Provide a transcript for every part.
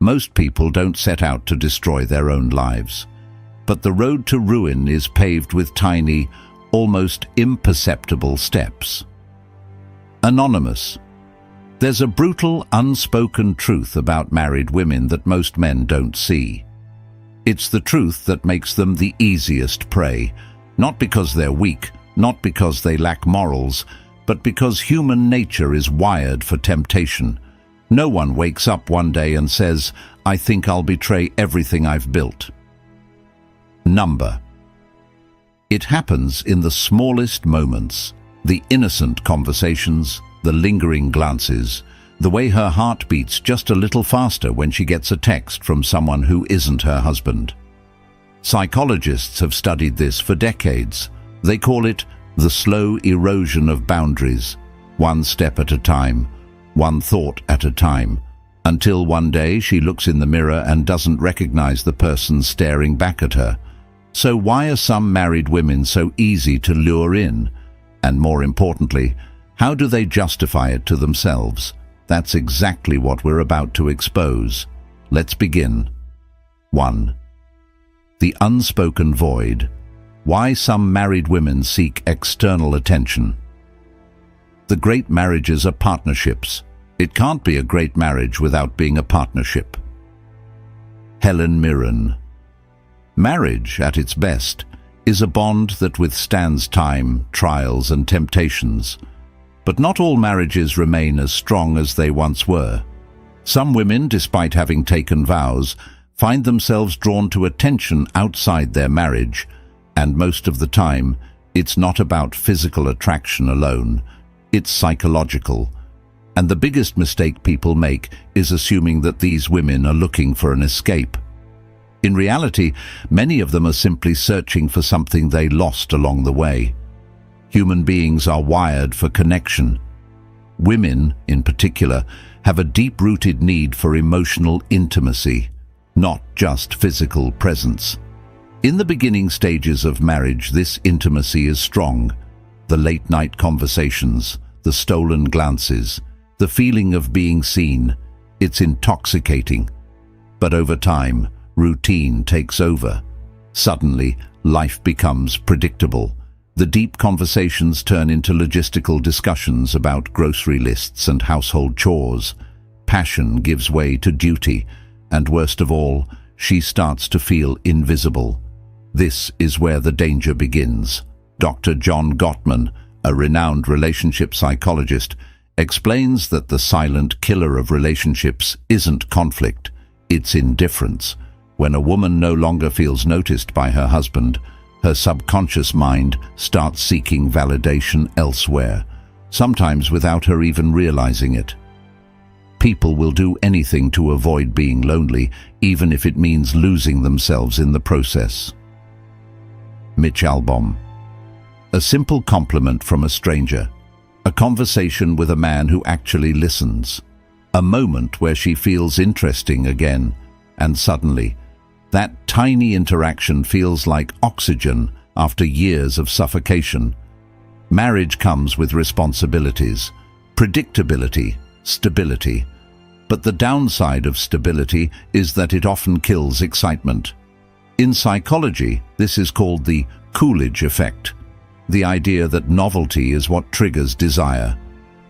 Most people don't set out to destroy their own lives. But the road to ruin is paved with tiny, almost imperceptible steps. Anonymous. There's a brutal, unspoken truth about married women that most men don't see. It's the truth that makes them the easiest prey, not because they're weak, not because they lack morals, but because human nature is wired for temptation. No one wakes up one day and says, "I think I'll betray everything I've built." Number. It happens in the smallest moments, the innocent conversations, the lingering glances, the way her heart beats just a little faster when she gets a text from someone who isn't her husband. Psychologists have studied this for decades. They call it the slow erosion of boundaries, one step at a time, one thought at a time, until one day she looks in the mirror and doesn't recognize the person staring back at her. So why are some married women so easy to lure in? And more importantly, how do they justify it to themselves? That's exactly what we're about to expose. Let's begin. 1. The unspoken void. Why some married women seek external attention. The great marriages are partnerships. It can't be a great marriage without being a partnership. Helen Mirren. Marriage, at its best, is a bond that withstands time, trials, and temptations. But not all marriages remain as strong as they once were. Some women, despite having taken vows, find themselves drawn to attention outside their marriage, and most of the time, it's not about physical attraction alone, it's psychological. And the biggest mistake people make is assuming that these women are looking for an escape. In reality, many of them are simply searching for something they lost along the way. Human beings are wired for connection. Women, in particular, have a deep-rooted need for emotional intimacy, not just physical presence. In the beginning stages of marriage, this intimacy is strong. The late-night conversations, the stolen glances, the feeling of being seen, it's intoxicating. But over time, routine takes over. Suddenly, life becomes predictable. The deep conversations turn into logistical discussions about grocery lists and household chores. Passion gives way to duty, and worst of all, she starts to feel invisible. This is where the danger begins. Dr. John Gottman, a renowned relationship psychologist, explains that the silent killer of relationships isn't conflict, it's indifference. When a woman no longer feels noticed by her husband, her subconscious mind starts seeking validation elsewhere, sometimes without her even realizing it. People will do anything to avoid being lonely, even if it means losing themselves in the process. Mitch Albom. A simple compliment from a stranger. A conversation with a man who actually listens. A moment where she feels interesting again, and suddenly, that tiny interaction feels like oxygen after years of suffocation. Marriage comes with responsibilities, predictability, stability. But the downside of stability is that it often kills excitement. In psychology, this is called the Coolidge effect, the idea that novelty is what triggers desire.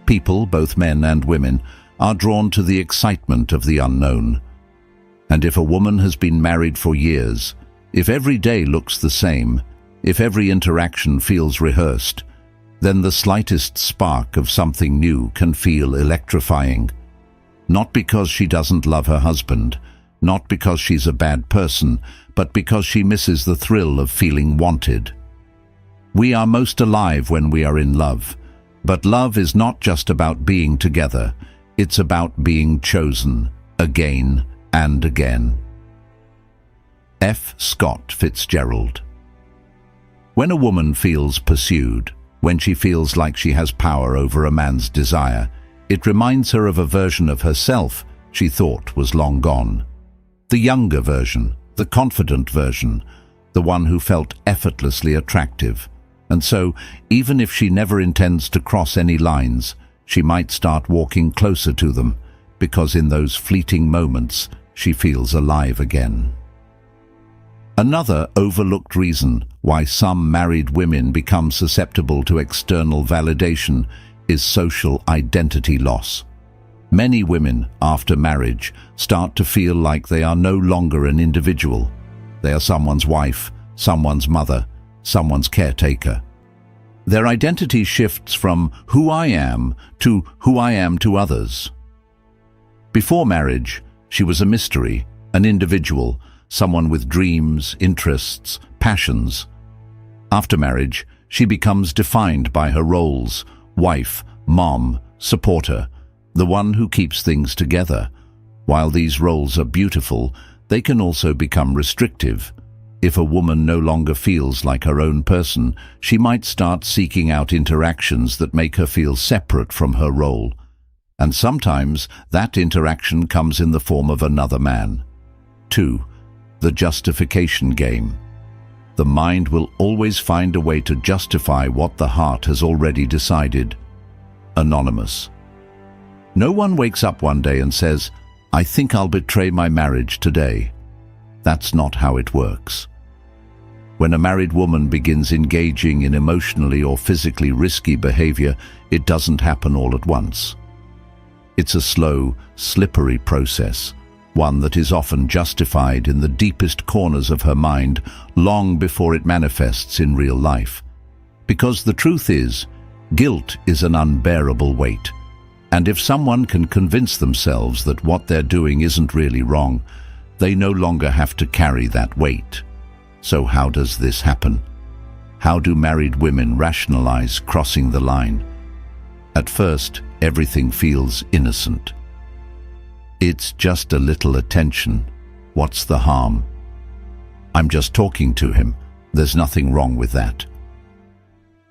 People, both men and women, are drawn to the excitement of the unknown. And if a woman has been married for years, if every day looks the same, if every interaction feels rehearsed, then the slightest spark of something new can feel electrifying. Not because she doesn't love her husband, not because she's a bad person, but because she misses the thrill of feeling wanted. We are most alive when we are in love, but love is not just about being together, it's about being chosen, again and again. F. Scott Fitzgerald. When a woman feels pursued, when she feels like she has power over a man's desire, it reminds her of a version of herself she thought was long gone. The younger version, the confident version, the one who felt effortlessly attractive. And so, even if she never intends to cross any lines, she might start walking closer to them, because in those fleeting moments, she feels alive again. Another overlooked reason why some married women become susceptible to external validation is social identity loss. Many women, after marriage, start to feel like they are no longer an individual. They are someone's wife, someone's mother, someone's caretaker. Their identity shifts from who I am to who I am to others. Before marriage, she was a mystery, an individual, someone with dreams, interests, passions. After marriage, she becomes defined by her roles: wife, mom, supporter, the one who keeps things together. While these roles are beautiful, they can also become restrictive. If a woman no longer feels like her own person, she might start seeking out interactions that make her feel separate from her role. And sometimes that interaction comes in the form of another man. 2. The justification game. The mind will always find a way to justify what the heart has already decided. Anonymous. No one wakes up one day and says, "I think I'll betray my marriage today." That's not how it works. When a married woman begins engaging in emotionally or physically risky behavior, it doesn't happen all at once. It's a slow, slippery process, one that is often justified in the deepest corners of her mind long before it manifests in real life. Because the truth is, guilt is an unbearable weight. And if someone can convince themselves that what they're doing isn't really wrong, they no longer have to carry that weight. So how does this happen? How do married women rationalize crossing the line? At first, everything feels innocent. It's just a little attention. What's the harm? I'm just talking to him. There's nothing wrong with that.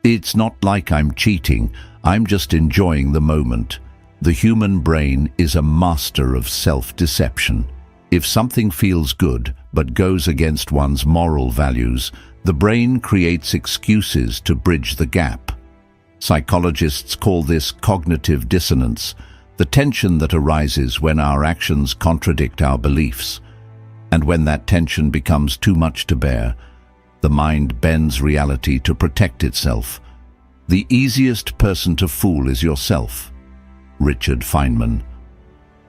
It's not like I'm cheating. I'm just enjoying the moment. The human brain is a master of self-deception. If something feels good but goes against one's moral values, the brain creates excuses to bridge the gap. Psychologists call this cognitive dissonance, the tension that arises when our actions contradict our beliefs. And when that tension becomes too much to bear, the mind bends reality to protect itself. The easiest person to fool is yourself. Richard Feynman.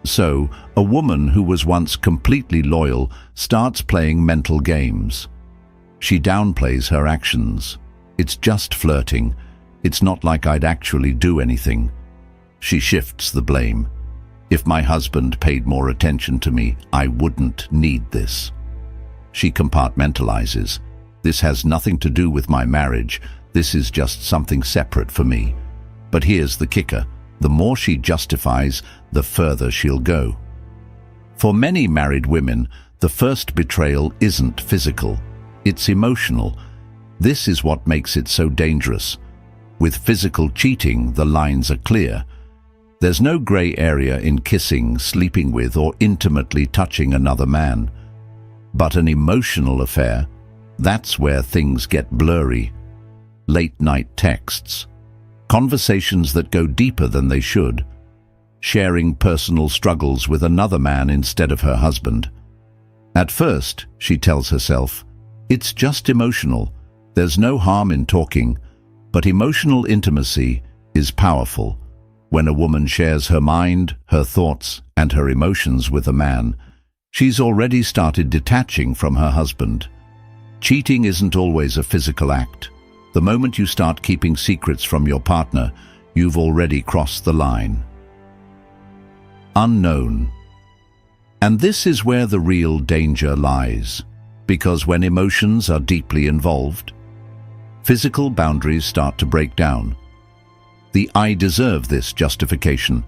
So, a woman who was once completely loyal starts playing mental games. She downplays her actions. It's just flirting. It's not like I'd actually do anything. She shifts the blame. If my husband paid more attention to me, I wouldn't need this. She compartmentalizes. This has nothing to do with my marriage. This is just something separate for me. But here's the kicker. The more she justifies, the further she'll go. For many married women, the first betrayal isn't physical. It's emotional. This is what makes it so dangerous. With physical cheating, the lines are clear. There's no gray area in kissing, sleeping with, or intimately touching another man. But an emotional affair, that's where things get blurry. Late-night texts, conversations that go deeper than they should, sharing personal struggles with another man instead of her husband. At first, she tells herself, it's just emotional. There's no harm in talking. But emotional intimacy is powerful. When a woman shares her mind, her thoughts, and her emotions with a man, she's already started detaching from her husband. Cheating isn't always a physical act. The moment you start keeping secrets from your partner, you've already crossed the line. Unknown. And this is where the real danger lies, because when emotions are deeply involved, physical boundaries start to break down. The "I deserve this" justification.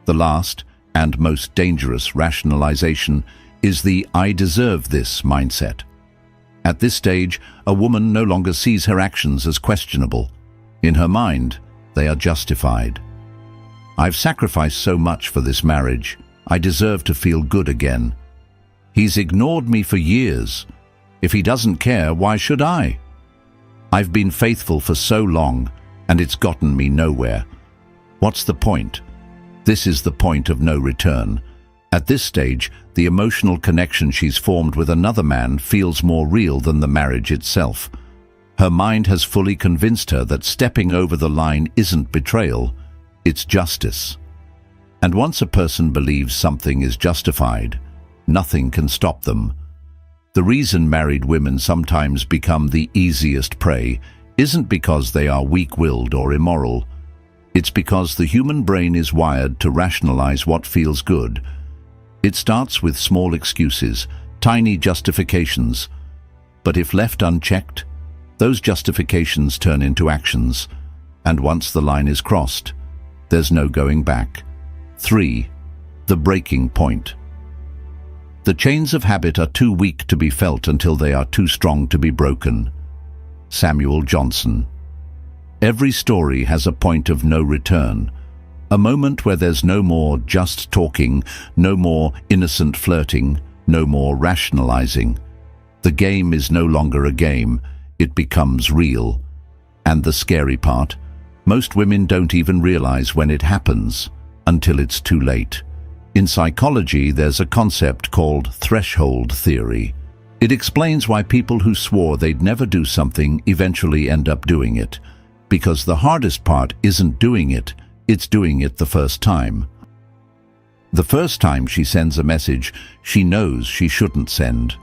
The last and most dangerous rationalization is the "I deserve this" mindset. At this stage, a woman no longer sees her actions as questionable. In her mind, they are justified. I've sacrificed so much for this marriage. I deserve to feel good again. He's ignored me for years. If he doesn't care, why should I? I've been faithful for so long, and it's gotten me nowhere. What's the point? This is the point of no return. At this stage, the emotional connection she's formed with another man feels more real than the marriage itself. Her mind has fully convinced her that stepping over the line isn't betrayal, it's justice. And once a person believes something is justified, nothing can stop them. The reason married women sometimes become the easiest prey isn't because they are weak-willed or immoral. It's because the human brain is wired to rationalize what feels good. It starts with small excuses, tiny justifications. But if left unchecked, those justifications turn into actions. And once the line is crossed, there's no going back. 3. The breaking point. The chains of habit are too weak to be felt until they are too strong to be broken. Samuel Johnson. Every story has a point of no return, a moment where there's no more just talking, no more innocent flirting, no more rationalizing. The game is no longer a game, it becomes real. And the scary part, most women don't even realize when it happens until it's too late. In psychology, there's a concept called threshold theory. It explains why people who swore they'd never do something eventually end up doing it. Because the hardest part isn't doing it, it's doing it the first time. The first time she sends a message she knows she shouldn't send.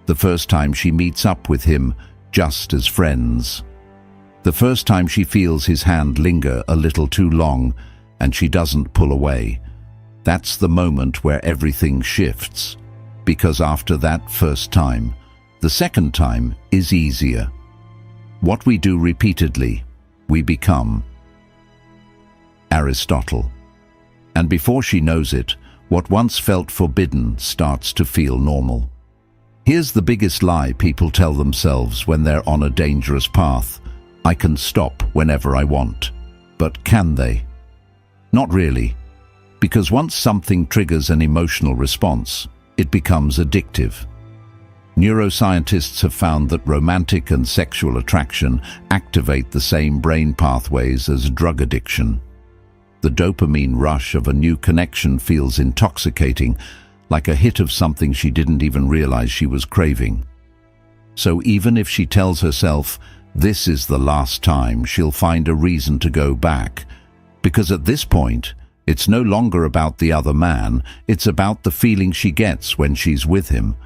The first time she meets up with him just as friends. The first time she feels his hand linger a little too long and she doesn't pull away. That's the moment where everything shifts. Because after that first time, the second time is easier. What we do repeatedly, we become. Aristotle. And before she knows it, what once felt forbidden starts to feel normal. Here's the biggest lie people tell themselves when they're on a dangerous path. I can stop whenever I want. But can they? Not really. Because once something triggers an emotional response, it becomes addictive. Neuroscientists have found that romantic and sexual attraction activate the same brain pathways as drug addiction. The dopamine rush of a new connection feels intoxicating, like a hit of something she didn't even realize she was craving. So even if she tells herself, this is the last time, she'll find a reason to go back. Because at this point, it's no longer about the other man, it's about the feeling she gets when she's with him.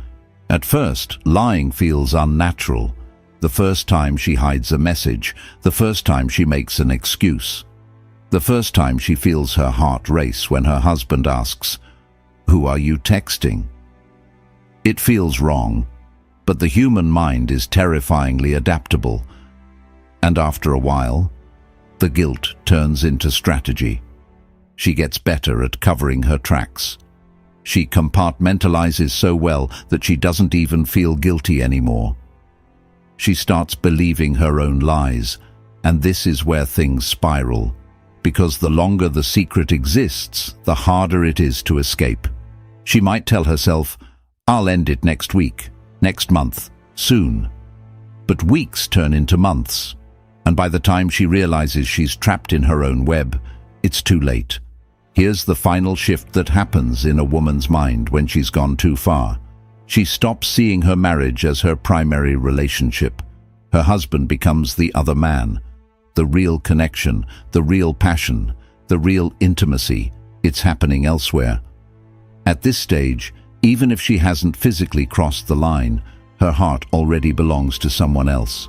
At first, lying feels unnatural. The first time she hides a message, the first time she makes an excuse. The first time she feels her heart race when her husband asks, "Who are you texting?" It feels wrong, but the human mind is terrifyingly adaptable. And after a while, the guilt turns into strategy. She gets better at covering her tracks. She compartmentalizes so well that she doesn't even feel guilty anymore. She starts believing her own lies, and this is where things spiral. Because the longer the secret exists, the harder it is to escape. She might tell herself, I'll end it next week, next month, soon. But weeks turn into months, and by the time she realizes she's trapped in her own web, it's too late. Here's the final shift that happens in a woman's mind when she's gone too far. She stops seeing her marriage as her primary relationship. Her husband becomes the other man. The real connection, the real passion, the real intimacy, it's happening elsewhere. At this stage, even if she hasn't physically crossed the line, her heart already belongs to someone else.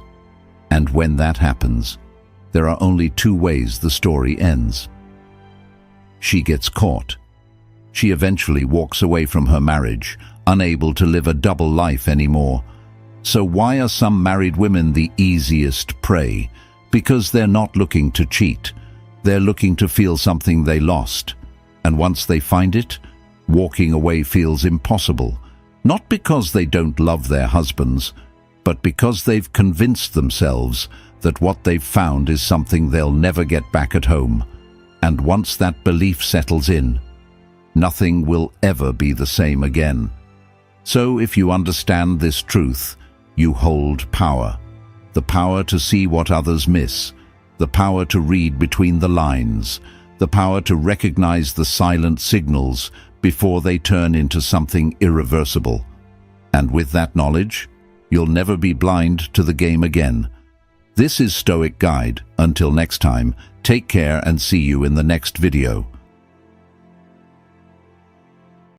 And when that happens, there are only two ways the story ends. She gets caught. She eventually walks away from her marriage, unable to live a double life anymore. So why are some married women the easiest prey? Because they're not looking to cheat. They're looking to feel something they lost. And once they find it, walking away feels impossible. Not because they don't love their husbands, but because they've convinced themselves that what they've found is something they'll never get back at home. And once that belief settles in, nothing will ever be the same again. So if you understand this truth, you hold power. The power to see what others miss, the power to read between the lines, the power to recognize the silent signals before they turn into something irreversible. And with that knowledge, you'll never be blind to the game again. This is Stoic Guide. Until next time, take care and see you in the next video.